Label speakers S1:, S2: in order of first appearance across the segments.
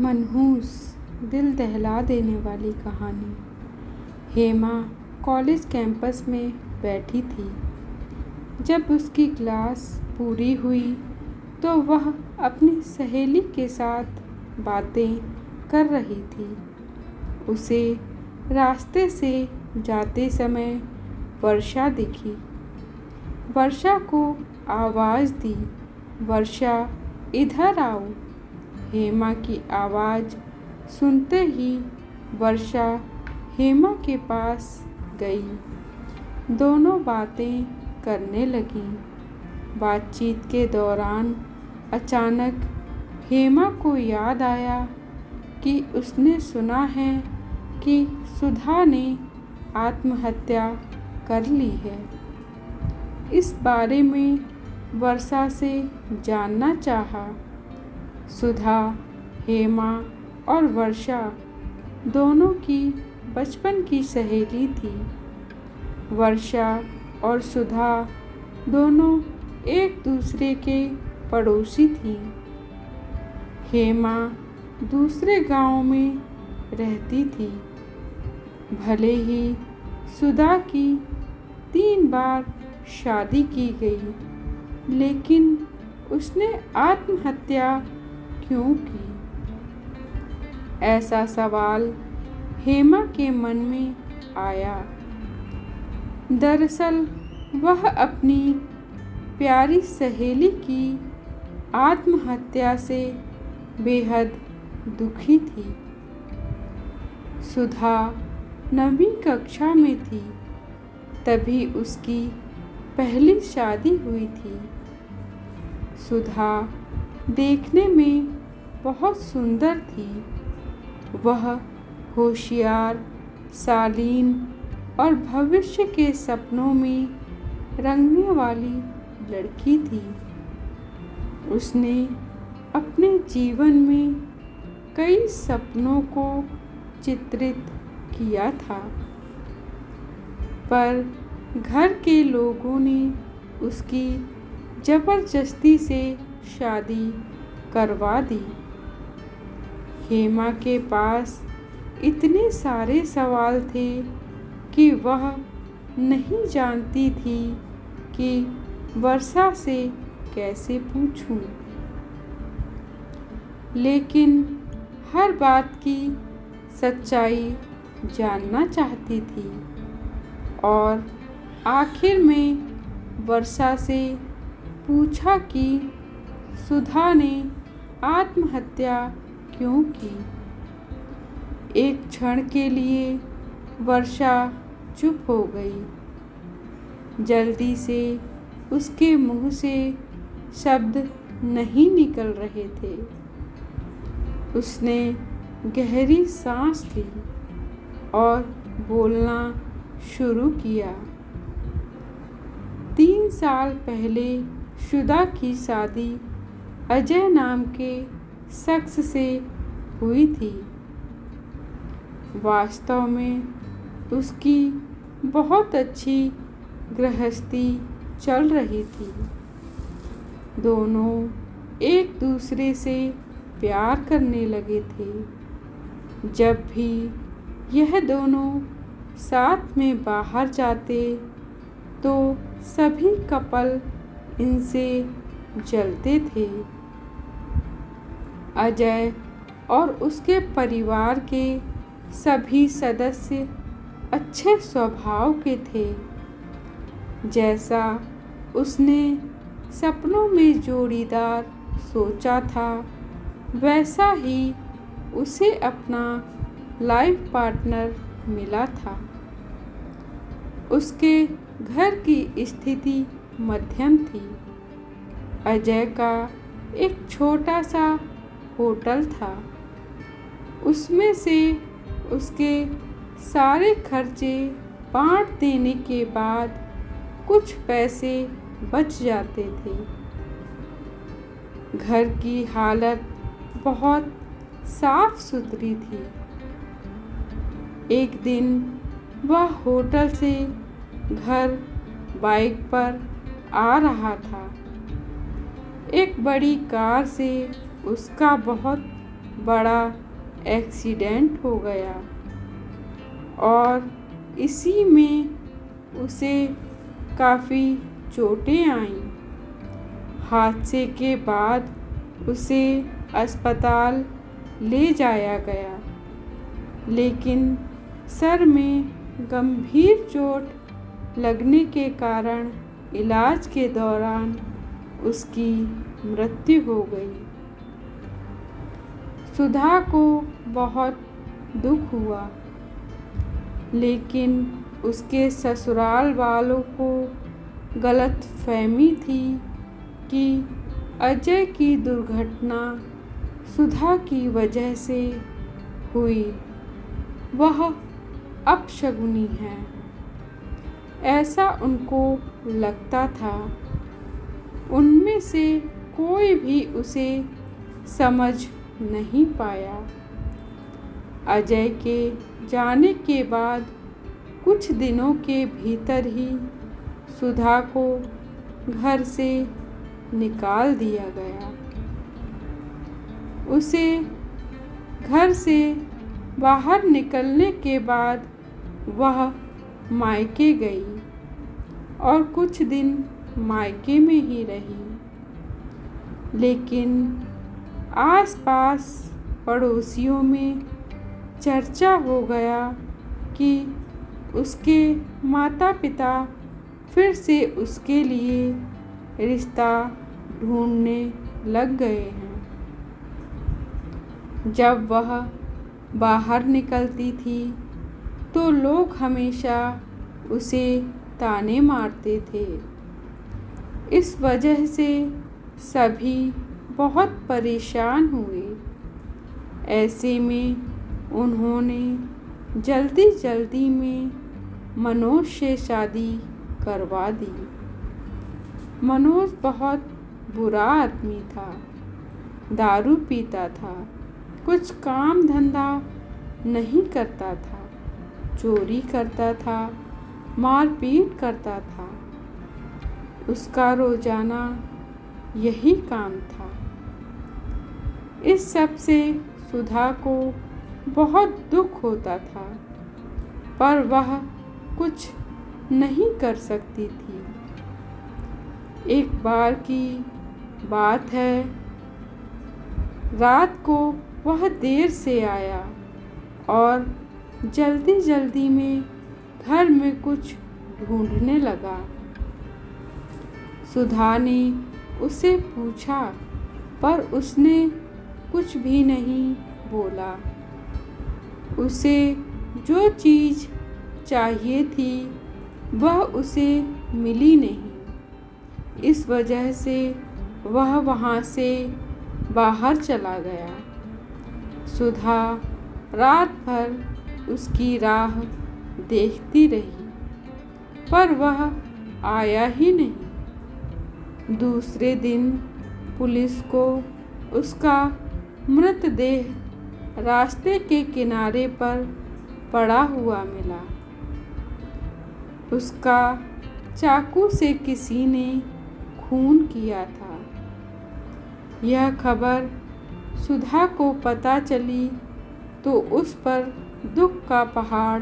S1: मनहूस, दिल दहला देने वाली कहानी। हेमा कॉलेज कैंपस में बैठी थी। जब उसकी क्लास पूरी हुई तो वह अपनी सहेली के साथ बातें कर रही थी। उसे रास्ते से जाते समय वर्षा दिखी। वर्षा को आवाज़ दी, वर्षा इधर आओ। हेमा की आवाज़ सुनते ही वर्षा हेमा के पास गई। दोनों बातें करने लगीं। बातचीत के दौरान अचानक हेमा को याद आया कि उसने सुना है कि सुधा ने आत्महत्या कर ली है। इस बारे में वर्षा से जानना चाहा। सुधा, हेमा और वर्षा दोनों की बचपन की सहेली थी। वर्षा और सुधा दोनों एक दूसरे के पड़ोसी थीं। हेमा दूसरे गांव में रहती थी। भले ही सुधा की 3 बार शादी की गई, लेकिन उसने आत्महत्या क्यों की? ऐसा सवाल हेमा के मन में आया। दरअसल वह अपनी प्यारी सहेली की आत्महत्या से बेहद दुखी थी। सुधा 9वीं कक्षा में थी, तभी उसकी पहली शादी हुई थी। सुधा देखने में बहुत सुंदर थी। वह होशियार, शालीन और भविष्य के सपनों में रंगने वाली लड़की थी। उसने अपने जीवन में कई सपनों को चित्रित किया था, पर घर के लोगों ने उसकी जबरदस्ती से शादी करवा दी। हेमा के पास इतने सारे सवाल थे कि वह नहीं जानती थी कि वर्षा से कैसे पूछूं। लेकिन हर बात की सच्चाई जानना चाहती थी और आखिर में वर्षा से पूछा कि सुधा ने आत्महत्या क्यों की। एक क्षण के लिए वर्षा चुप हो गई। जल्दी से उसके मुंह से शब्द नहीं निकल रहे थे। उसने गहरी सांस ली और बोलना शुरू किया। 3 साल पहले सुधा की शादी अजय नाम के शख्स से हुई थी। वास्तव में उसकी बहुत अच्छी गृहस्थी चल रही थी। दोनों एक दूसरे से प्यार करने लगे थे। जब भी यह दोनों साथ में बाहर जाते तो सभी कपल इनसे जलते थे। अजय और उसके परिवार के सभी सदस्य अच्छे स्वभाव के थे। जैसा उसने सपनों में जोड़ीदार सोचा था, वैसा ही उसे अपना लाइफ पार्टनर मिला था। उसके घर की स्थिति मध्यम थी। अजय का एक छोटा सा होटल था। उसमें से उसके सारे खर्चे बांट देने के बाद कुछ पैसे बच जाते थे। घर की हालत बहुत साफ सुथरी थी। एक दिन वह होटल से घर बाइक पर आ रहा था। एक बड़ी कार से उसका बहुत बड़ा एक्सीडेंट हो गया और इसी में उसे काफ़ी चोटें आईं। हादसे के बाद उसे अस्पताल ले जाया गया, लेकिन सर में गंभीर चोट लगने के कारण इलाज के दौरान उसकी मृत्यु हो गई। सुधा को बहुत दुख हुआ, लेकिन उसके ससुराल वालों को गलतफहमी थी कि अजय की दुर्घटना सुधा की वजह से हुई, वह अपशगुनी है, ऐसा उनको लगता था। उनमें से कोई भी उसे समझ नहीं पाया। अजय के जाने के बाद कुछ दिनों के भीतर ही सुधा को घर से निकाल दिया गया। उसे घर से बाहर निकलने के बाद वह मायके गई और कुछ दिन मायके में ही रही, लेकिन आसपास पड़ोसियों में चर्चा हो गया कि उसके माता पिता फिर से उसके लिए रिश्ता ढूंढने लग गए हैं। जब वह बाहर निकलती थी तो लोग हमेशा उसे ताने मारते थे। इस वजह से सभी बहुत परेशान हुए। ऐसे में उन्होंने जल्दी जल्दी में मनोज से शादी करवा दी। मनोज बहुत बुरा आदमी था, दारू पीता था, कुछ काम धंधा नहीं करता था, चोरी करता था, मारपीट करता था। उसका रोजाना यही काम था। इस सब से सुधा को बहुत दुख होता था, पर वह कुछ नहीं कर सकती थी। एक बार की बात है, रात को वह देर से आया और जल्दी जल्दी में घर में कुछ ढूंढने लगा। सुधा ने उसे पूछा, पर उसने कुछ भी नहीं बोला। उसे जो चीज़ चाहिए थी वह उसे मिली नहीं। इस वजह से वह वहाँ से बाहर चला गया। सुधा रात भर उसकी राह देखती रही, पर वह आया ही नहीं। दूसरे दिन पुलिस को उसका मृतदेह रास्ते के किनारे पर पड़ा हुआ मिला। उसका चाकू से किसी ने खून किया था। यह खबर सुधा को पता चली तो उस पर दुख का पहाड़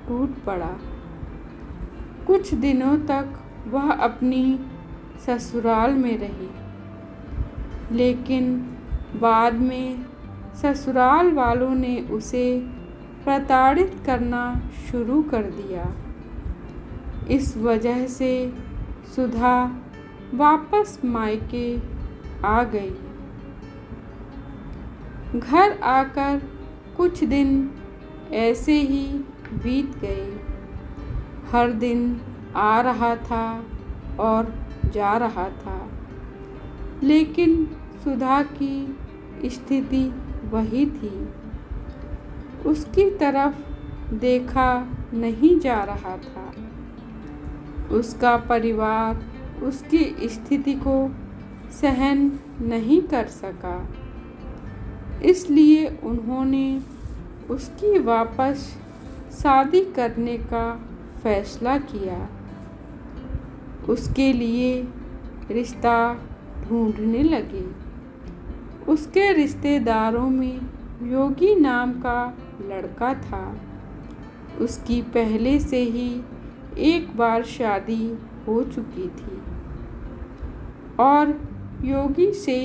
S1: टूट पड़ा। कुछ दिनों तक वह अपनी ससुराल में रही, लेकिन बाद में ससुराल वालों ने उसे प्रताड़ित करना शुरू कर दिया। इस वजह से सुधा वापस मायके आ गई। घर आकर कुछ दिन ऐसे ही बीत गए। हर दिन आ रहा था और जा रहा था, लेकिन सुधा की स्थिति वही थी। उसकी तरफ देखा नहीं जा रहा था। उसका परिवार उसकी स्थिति को सहन नहीं कर सका, इसलिए उन्होंने उसकी वापस शादी करने का फैसला किया। उसके लिए रिश्ता ढूंढने लगे। उसके रिश्तेदारों में योगी नाम का लड़का था। उसकी पहले से ही एक बार शादी हो चुकी थी और योगी से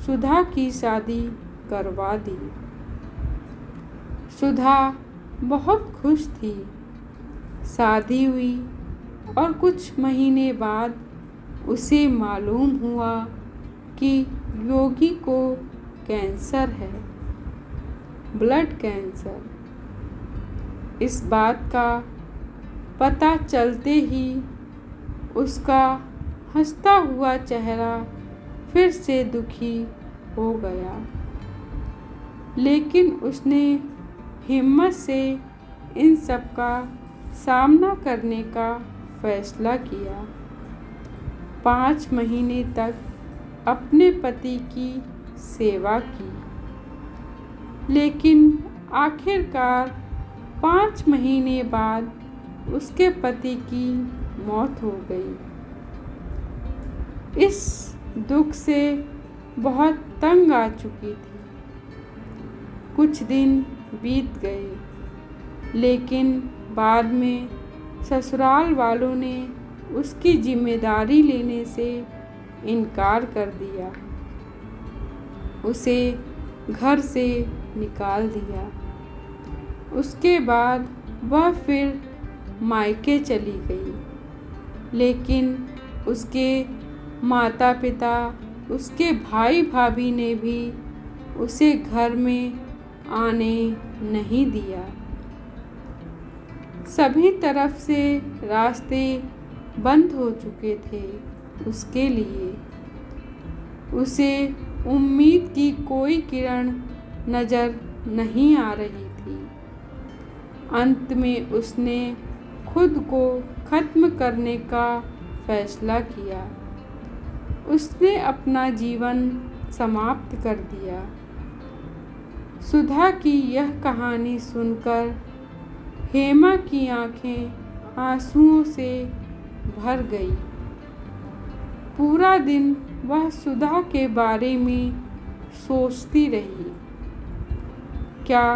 S1: सुधा की शादी करवा दी। सुधा बहुत खुश थी। शादी हुई और कुछ महीने बाद उसे मालूम हुआ कि योगी को कैंसर है, ब्लड कैंसर। इस बात का पता चलते ही उसका हंसता हुआ चेहरा फिर से दुखी हो गया, लेकिन उसने हिम्मत से इन सब का सामना करने का फैसला किया। 5 महीने तक अपने पति की सेवा की, लेकिन आखिरकार 5 महीने बाद उसके पति की मौत हो गई। इस दुख से बहुत तंग आ चुकी थी। कुछ दिन बीत गए, लेकिन बाद में ससुराल वालों ने उसकी जिम्मेदारी लेने से इनकार कर दिया। उसे घर से निकाल दिया। उसके बाद वह फिर मायके चली गई, लेकिन उसके माता पिता, उसके भाई भाभी ने भी उसे घर में आने नहीं दिया। सभी तरफ से रास्ते बंद हो चुके थे उसके लिए। उसे उम्मीद की कोई किरण नज़र नहीं आ रही थी। अंत में उसने खुद को ख़त्म करने का फैसला किया। उसने अपना जीवन समाप्त कर दिया। सुधा की यह कहानी सुनकर हेमा की आंखें आंसुओं से भर गई। पूरा दिन वह सुधा के बारे में सोचती रही। क्या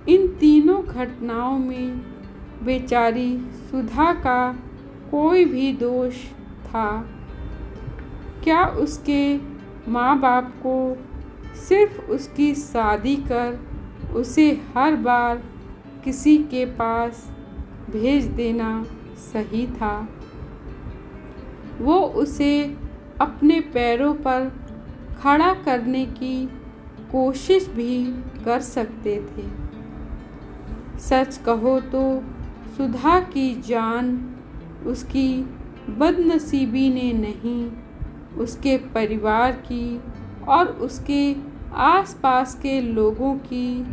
S1: इन तीनों घटनाओं में बेचारी सुधा का कोई भी दोष था? क्या उसके माँ बाप को सिर्फ उसकी शादी कर उसे हर बार किसी के पास भेज देना सही था? वो उसे अपने पैरों पर खड़ा करने की कोशिश भी कर सकते थे। सच कहो तो सुधा की जान उसकी बदनसीबी ने नहीं, उसके परिवार की और उसके आसपास के लोगों की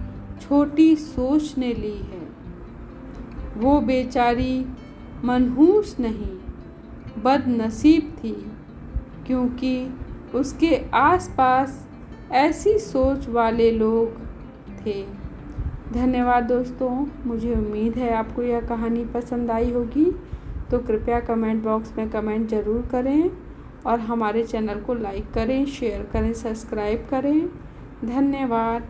S1: छोटी सोच ने ली है। वो बेचारी मनहूस नहीं, बदनसीब थी, क्योंकि उसके आसपास ऐसी सोच वाले लोग थे। धन्यवाद दोस्तों। मुझे उम्मीद है आपको यह कहानी पसंद आई होगी, तो कृपया कमेंट बॉक्स में कमेंट ज़रूर करें और हमारे चैनल को लाइक करें, शेयर करें, सब्सक्राइब करें। धन्यवाद।